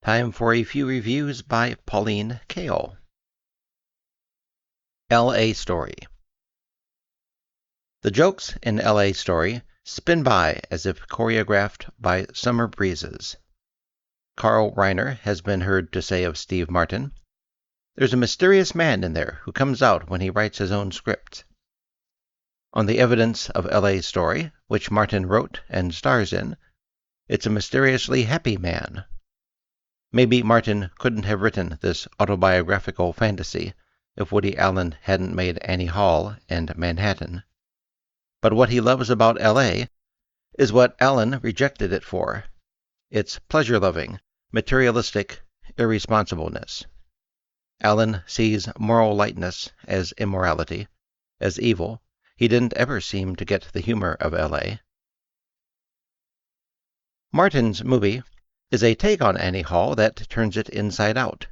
Time for a few reviews by Pauline Kael. L.A. Story. The jokes in L.A. Story spin by as if choreographed by summer breezes. Carl Reiner has been heard to say of Steve Martin, "There's a mysterious man in there who comes out when he writes his own scripts." On the evidence of L.A. Story, which Martin wrote and stars in, it's a mysteriously happy man. Maybe Martin couldn't have written this autobiographical fantasy if Woody Allen hadn't made Annie Hall and Manhattan. But what he loves about L.A. is what Allen rejected it for. Its pleasure-loving, materialistic irresponsibleness. Allen sees moral lightness as immorality, as evil. He didn't ever seem to get the humor of L.A. Martin's movie is a take on Annie Hall that turns it inside out.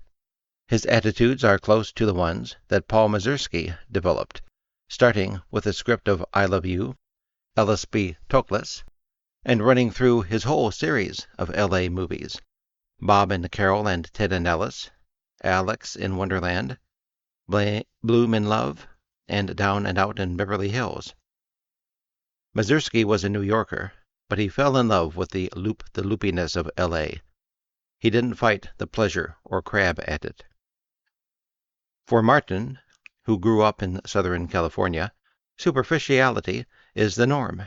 His attitudes are close to the ones that Paul Mazursky developed, starting with a script of I Love You, Ellis B. Toklas, and running through his whole series of L.A. movies, Bob and Carol and Ted and Alice, Alex in Wonderland, Bloom in Love, and Down and Out in Beverly Hills. Mazursky was a New Yorker, but he fell in love with the loopiness of L.A. He didn't fight the pleasure or crab at it. For Martin, who grew up in Southern California, superficiality is the norm.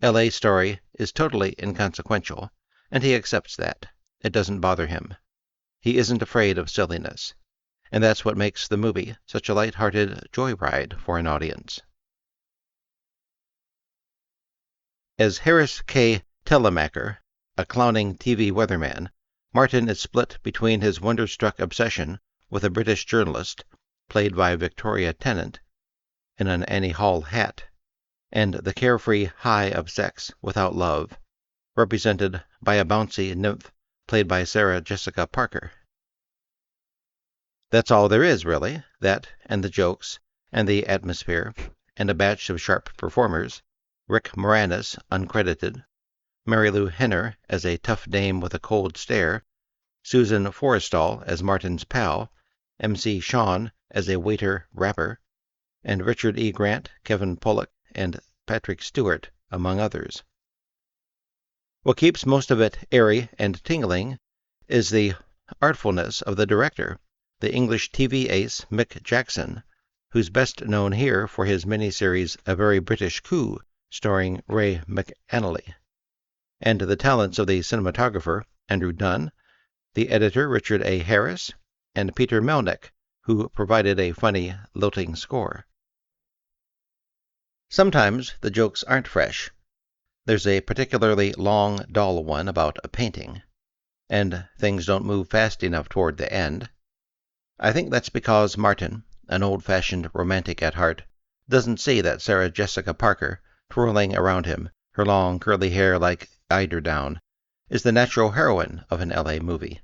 L.A. Story is totally inconsequential, and he accepts that. It doesn't bother him. He isn't afraid of silliness, and that's what makes the movie such a light-hearted joyride for an audience. As Harris K. Telemacher, a clowning TV weatherman, Martin is split between his wonderstruck obsession with a British journalist, played by Victoria Tennant, in an Annie Hall hat, and the carefree high of sex without love, represented by a bouncy nymph played by Sarah Jessica Parker. That's all there is, really, that and the jokes, and the atmosphere, and a batch of sharp performers, Rick Moranis, uncredited, Mary Lou Henner as a tough dame with a cold stare, Susan Forrestal as Martin's pal, M.C. Shawn as a waiter-rapper, and Richard E. Grant, Kevin Pollak, and Patrick Stewart, among others. What keeps most of it airy and tingling is the artfulness of the director, the English TV ace Mick Jackson, who's best known here for his miniseries A Very British Coup, starring Ray McAnally, and the talents of the cinematographer Andrew Dunn, the editor Richard A. Harris, and Peter Melnick, who provided a funny, lilting score. Sometimes the jokes aren't fresh. There's a particularly long, dull one about a painting, and things don't move fast enough toward the end. I think that's because Martin, an old-fashioned romantic at heart, doesn't see that Sarah Jessica Parker, twirling around him, her long curly hair like eiderdown, is the natural heroine of an L.A. movie.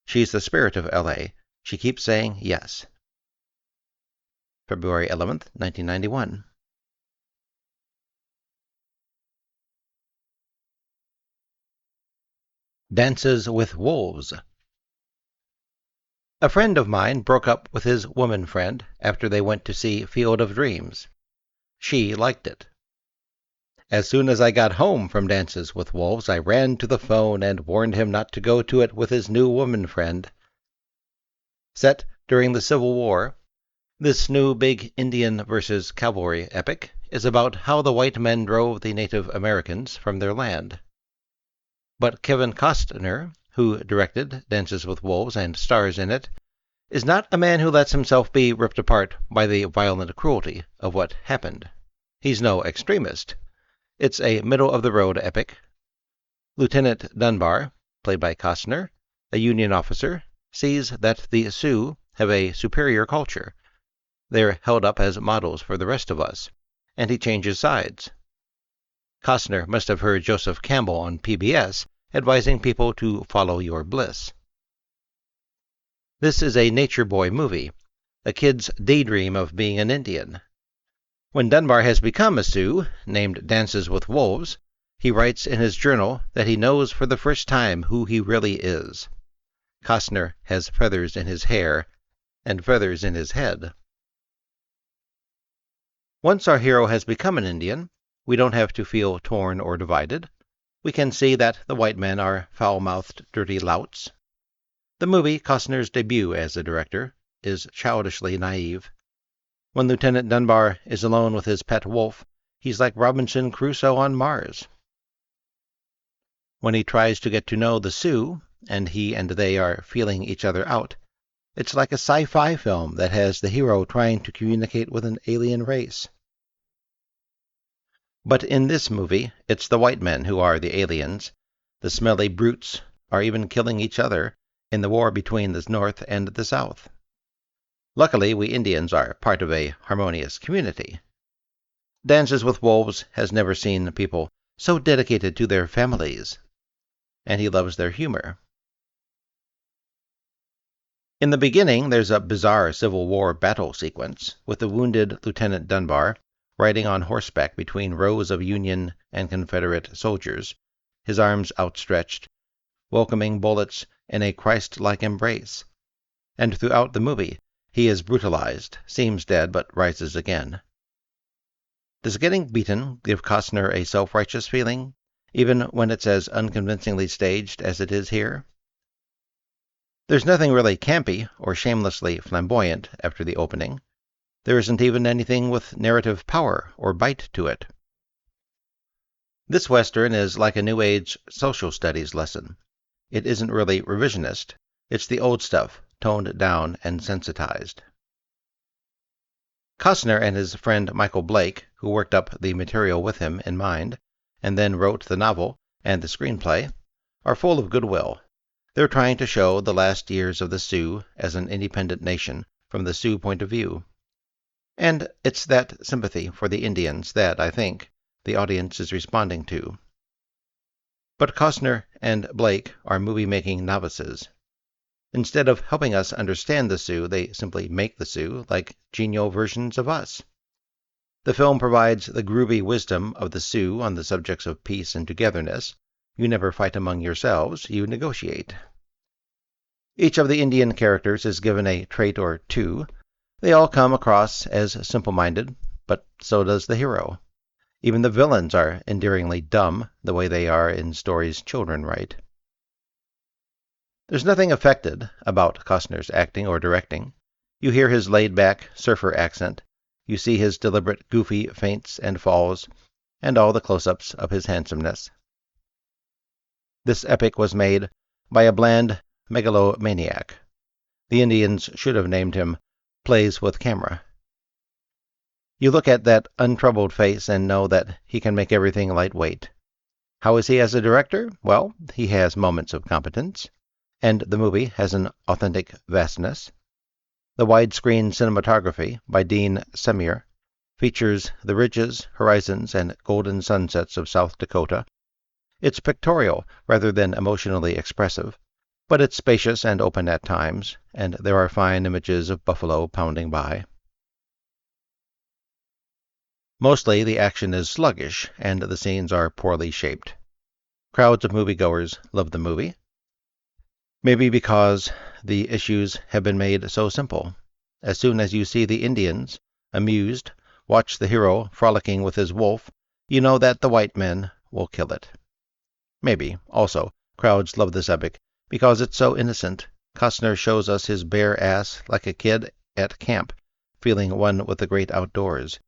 She's the spirit of L.A. She keeps saying yes. February 11th, 1991. Dances with Wolves. A friend of mine broke up with his woman friend after they went to see Field of Dreams. She liked it. As soon as I got home from Dances with Wolves, I ran to the phone and warned him not to go to it with his new woman friend. Set during the Civil War, this new big Indian versus cavalry epic is about how the white men drove the Native Americans from their land. But Kevin Costner, who directed Dances with Wolves and stars in it, is not a man who lets himself be ripped apart by the violent cruelty of what happened. He's no extremist. It's a middle-of-the-road epic. Lieutenant Dunbar, played by Costner, a Union officer, sees that the Sioux have a superior culture. They're held up as models for the rest of us, and he changes sides. Costner must have heard Joseph Campbell on PBS advising people to follow your bliss. This is a nature boy movie, a kid's daydream of being an Indian. When Dunbar has become a Sioux, named Dances with Wolves, he writes in his journal that he knows for the first time who he really is. Costner has feathers in his hair and feathers in his head. Once our hero has become an Indian, we don't have to feel torn or divided. We can see that the white men are foul-mouthed, dirty louts. The movie, Costner's debut as a director, is childishly naive. When Lieutenant Dunbar is alone with his pet wolf, he's like Robinson Crusoe on Mars. When he tries to get to know the Sioux, and he and they are feeling each other out, it's like a sci-fi film that has the hero trying to communicate with an alien race. But in this movie, it's the white men who are the aliens. The smelly brutes are even killing each other in the war between the North and the South. Luckily, we Indians are part of a harmonious community. Dances with Wolves has never seen people so dedicated to their families, and he loves their humor. In the beginning, there's a bizarre Civil War battle sequence with the wounded Lieutenant Dunbar riding on horseback between rows of Union and Confederate soldiers, his arms outstretched, welcoming bullets in a Christ-like embrace. And throughout the movie, he is brutalized, seems dead, but rises again. Does getting beaten give Costner a self-righteous feeling, even when it's as unconvincingly staged as it is here? There's nothing really campy or shamelessly flamboyant after the opening. There isn't even anything with narrative power or bite to it. This Western is like a New Age social studies lesson. It isn't really revisionist. It's the old stuff, toned down and sensitized. Costner and his friend Michael Blake, who worked up the material with him in mind, and then wrote the novel and the screenplay, are full of goodwill. They're trying to show the last years of the Sioux as an independent nation from the Sioux point of view. And it's that sympathy for the Indians that, I think, the audience is responding to. But Costner and Blake are movie-making novices. Instead of helping us understand the Sioux, they simply make the Sioux like genial versions of us. The film provides the groovy wisdom of the Sioux on the subjects of peace and togetherness. You never fight among yourselves, you negotiate. Each of the Indian characters is given a trait or two. They all come across as simple-minded, but so does the hero. Even the villains are endearingly dumb, the way they are in stories children write. There's nothing affected about Costner's acting or directing. You hear his laid-back surfer accent. You see his deliberate goofy feints and falls, and all the close-ups of his handsomeness. This epic was made by a bland megalomaniac. The Indians should have named him Plays with Camera. You look at that untroubled face and know that he can make everything lightweight. How is he as a director? Well, he has moments of competence, and the movie has an authentic vastness. The widescreen cinematography by Dean Semir features the ridges, horizons, and golden sunsets of South Dakota. It's pictorial rather than emotionally expressive, but it's spacious and open at times, and there are fine images of buffalo pounding by. Mostly the action is sluggish, and the scenes are poorly shaped. Crowds of moviegoers love the movie. Maybe because the issues have been made so simple. As soon as you see the Indians, amused, watch the hero frolicking with his wolf, you know that the white men will kill it. Maybe, also, crowds love this epic because it's so innocent. Costner shows us his bare ass like a kid at camp, feeling one with the great outdoors.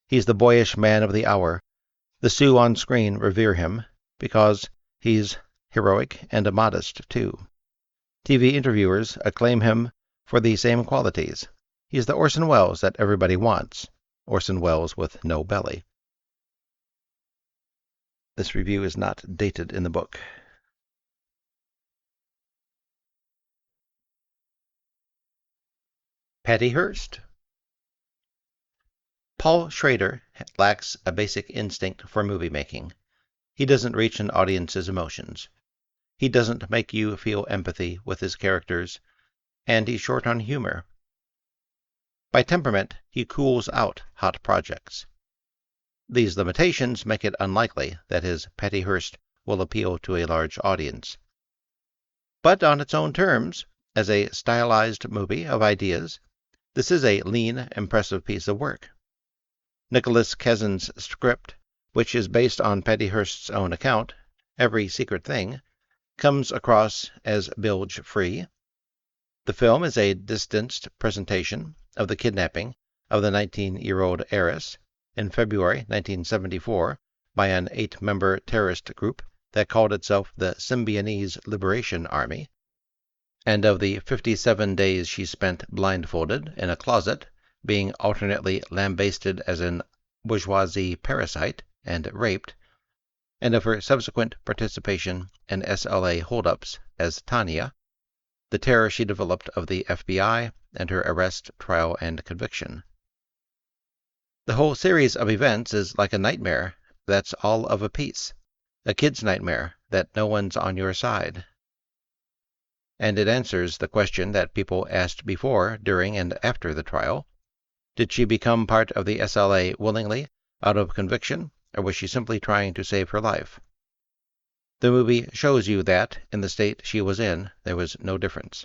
He's the boyish man of the hour. The Sioux on screen revere him because he's heroic and modest, too. TV interviewers acclaim him for the same qualities. He's the Orson Welles that everybody wants. Orson Welles with no belly. This review is not dated in the book. Patty Hearst. Paul Schrader lacks a basic instinct for movie making. He doesn't reach an audience's emotions. He doesn't make you feel empathy with his characters, and he's short on humor. By temperament, he cools out hot projects. These limitations make it unlikely that his Patty Hearst will appeal to a large audience. But on its own terms, as a stylized movie of ideas, this is a lean, impressive piece of work. Nicholas Kessen's script, which is based on Patty Hearst's own account, Every Secret Thing, comes across as bilge-free. The film is a distanced presentation of the kidnapping of the 19-year-old heiress in February 1974 by an 8-member terrorist group that called itself the Symbionese Liberation Army, and of the 57 days she spent blindfolded in a closet, being alternately lambasted as an bourgeoisie parasite and raped, and of her subsequent participation in SLA holdups as Tanya, the terror she developed of the FBI, and her arrest, trial, and conviction. The whole series of events is like a nightmare that's all of a piece, a kid's nightmare that no one's on your side. And it answers the question that people asked before, during, and after the trial. Did she become part of the SLA willingly, out of conviction, or was she simply trying to save her life? The movie shows you that, in the state she was in, there was no difference.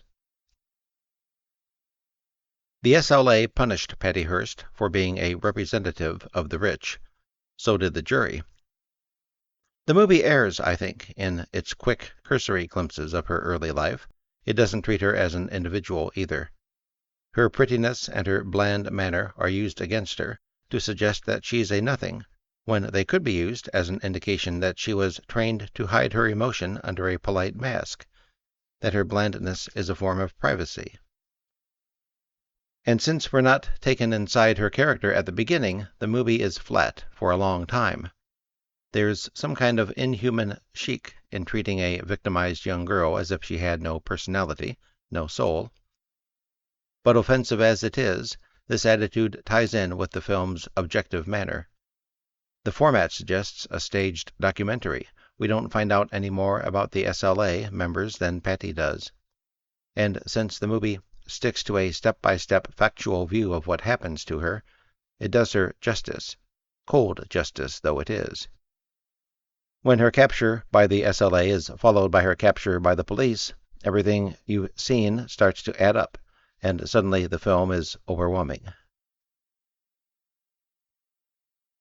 The SLA punished Patty Hearst for being a representative of the rich. So did the jury. The movie errs, I think, in its quick, cursory glimpses of her early life. It doesn't treat her as an individual either. Her prettiness and her bland manner are used against her to suggest that she's a nothing, when they could be used as an indication that she was trained to hide her emotion under a polite mask, that her blandness is a form of privacy. And since we're not taken inside her character at the beginning, the movie is flat for a long time. There's some kind of inhuman chic in treating a victimized young girl as if she had no personality, no soul. But offensive as it is, this attitude ties in with the film's objective manner. The format suggests a staged documentary. We don't find out any more about the SLA members than Patty does. And since the movie sticks to a step-by-step factual view of what happens to her, it does her justice, cold justice though it is. When her capture by the SLA is followed by her capture by the police, everything you've seen starts to add up, and suddenly the film is overwhelming.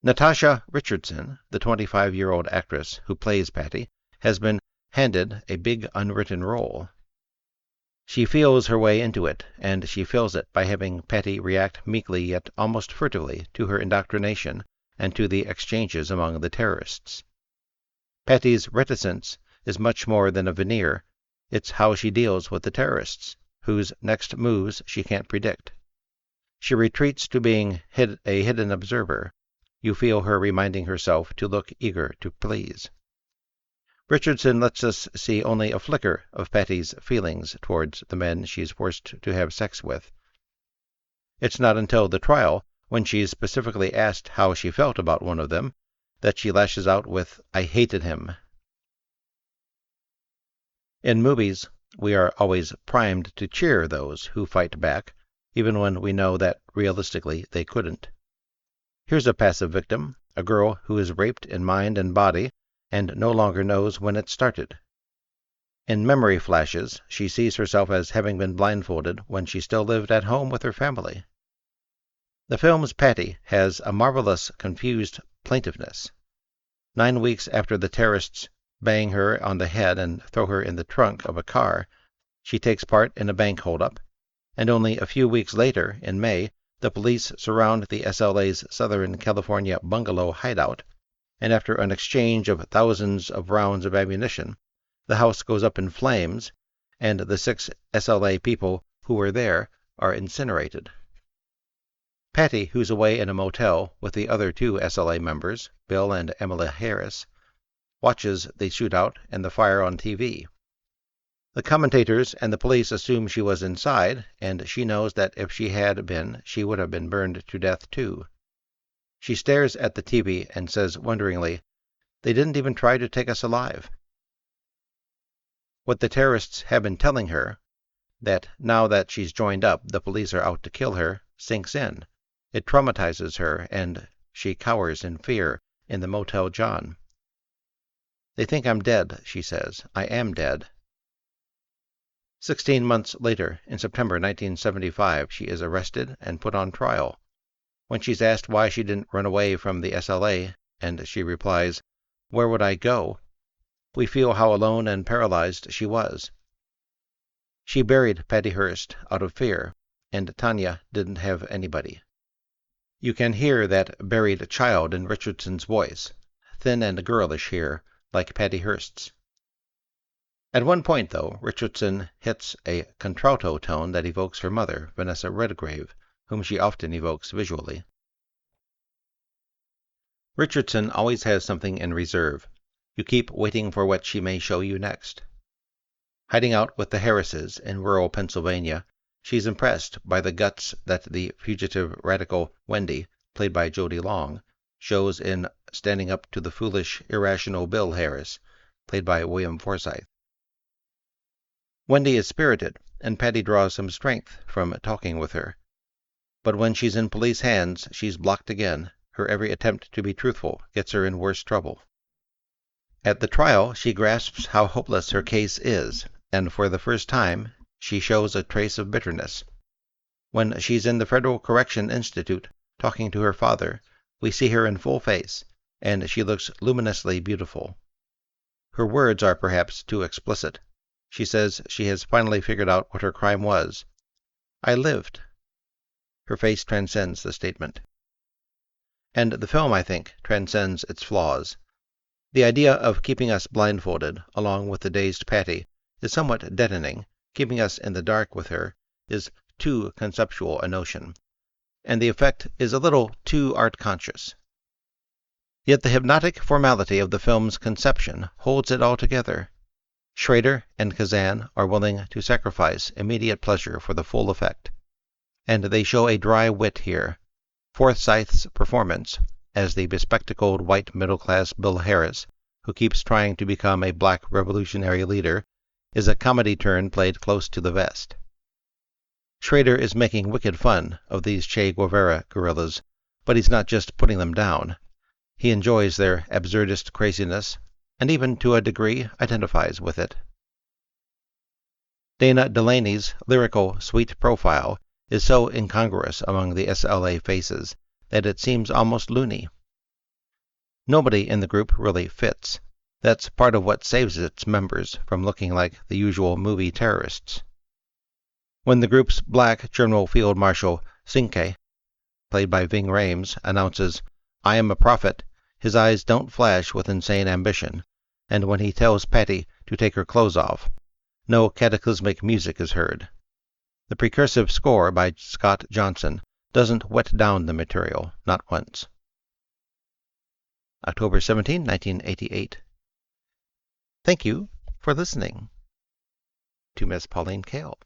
Natasha Richardson, the 25-year-old actress who plays Patty, has been handed a big unwritten role. She feels her way into it, and she fills it by having Patty react meekly yet almost furtively to her indoctrination and to the exchanges among the terrorists. Patty's reticence is much more than a veneer. It's how she deals with the terrorists, whose next moves she can't predict. She retreats to being a hidden observer. You feel her reminding herself to look eager to please. Richardson lets us see only a flicker of Patty's feelings towards the men she's forced to have sex with. It's not until the trial, when she's specifically asked how she felt about one of them, that she lashes out with, "I hated him." In movies, we are always primed to cheer those who fight back, even when we know that realistically they couldn't. Here's a passive victim, a girl who is raped in mind and body, and no longer knows when it started. In memory flashes, she sees herself as having been blindfolded when she still lived at home with her family. The film's Patty has a marvelous, confused plaintiveness. 9 weeks after the terrorists bang her on the head and throw her in the trunk of a car, she takes part in a bank holdup, and only a few weeks later, in May, the police surround the SLA's Southern California bungalow hideout, and after an exchange of thousands of rounds of ammunition, the house goes up in flames, and the 6 SLA people who were there are incinerated. Patty, who's away in a motel with the other 2 SLA members, Bill and Emily Harris, watches the shootout and the fire on TV. The commentators and the police assume she was inside, and she knows that if she had been, she would have been burned to death too. She stares at the TV and says wonderingly, "They didn't even try to take us alive." What the terrorists have been telling her, that now that she's joined up, the police are out to kill her, sinks in. It traumatizes her, and she cowers in fear in the Motel John. "They think I'm dead," she says. "I am dead." 16 months later, in September 1975, she is arrested and put on trial. When she's asked why she didn't run away from the SLA, and she replies, "Where would I go?" we feel how alone and paralyzed she was. She buried Patty Hearst out of fear, and Tanya didn't have anybody. You can hear that buried child in Richardson's voice, thin and girlish here, like Patty Hearst's. At one point, though, Richardson hits a contralto tone that evokes her mother, Vanessa Redgrave, whom she often evokes visually. Richardson always has something in reserve. You keep waiting for what she may show you next. Hiding out with the Harrises in rural Pennsylvania, she's impressed by the guts that the fugitive radical Wendy, played by Jodie Long, shows in standing up to the foolish, irrational Bill Harris, played by William Forsythe. Wendy is spirited, and Patty draws some strength from talking with her. But when she's in police hands, she's blocked again. Her every attempt to be truthful gets her in worse trouble. At the trial, she grasps how hopeless her case is, and for the first time, she shows a trace of bitterness. When she's in the Federal Correction Institute talking to her father, we see her in full face, and she looks luminously beautiful. Her words are perhaps too explicit. She says she has finally figured out what her crime was. "I lived." Her face transcends the statement. And the film, I think, transcends its flaws. The idea of keeping us blindfolded, along with the dazed Patty, is somewhat deadening. Keeping us in the dark with her is too conceptual a notion, and the effect is a little too art-conscious. Yet the hypnotic formality of the film's conception holds it all together. Schrader and Kazan are willing to sacrifice immediate pleasure for the full effect, and they show a dry wit here. Forsythe's performance, as the bespectacled white middle-class Bill Harris, who keeps trying to become a black revolutionary leader, is a comedy turn played close to the vest. Schrader is making wicked fun of these Che Guevara guerrillas, but he's not just putting them down. He enjoys their absurdist craziness, and even to a degree identifies with it. Dana Delaney's lyrical, sweet profile is so incongruous among the SLA faces that it seems almost loony. Nobody in the group really fits. That's part of what saves its members from looking like the usual movie terrorists. When the group's black General Field Marshal Cinque, played by Ving Rhames, announces, "I am a prophet," his eyes don't flash with insane ambition, and when he tells Patty to take her clothes off, no cataclysmic music is heard. The precursive score by Scott Johnson doesn't wet down the material, not once. October 17, 1988. Thank you for listening to Miss Pauline Kael.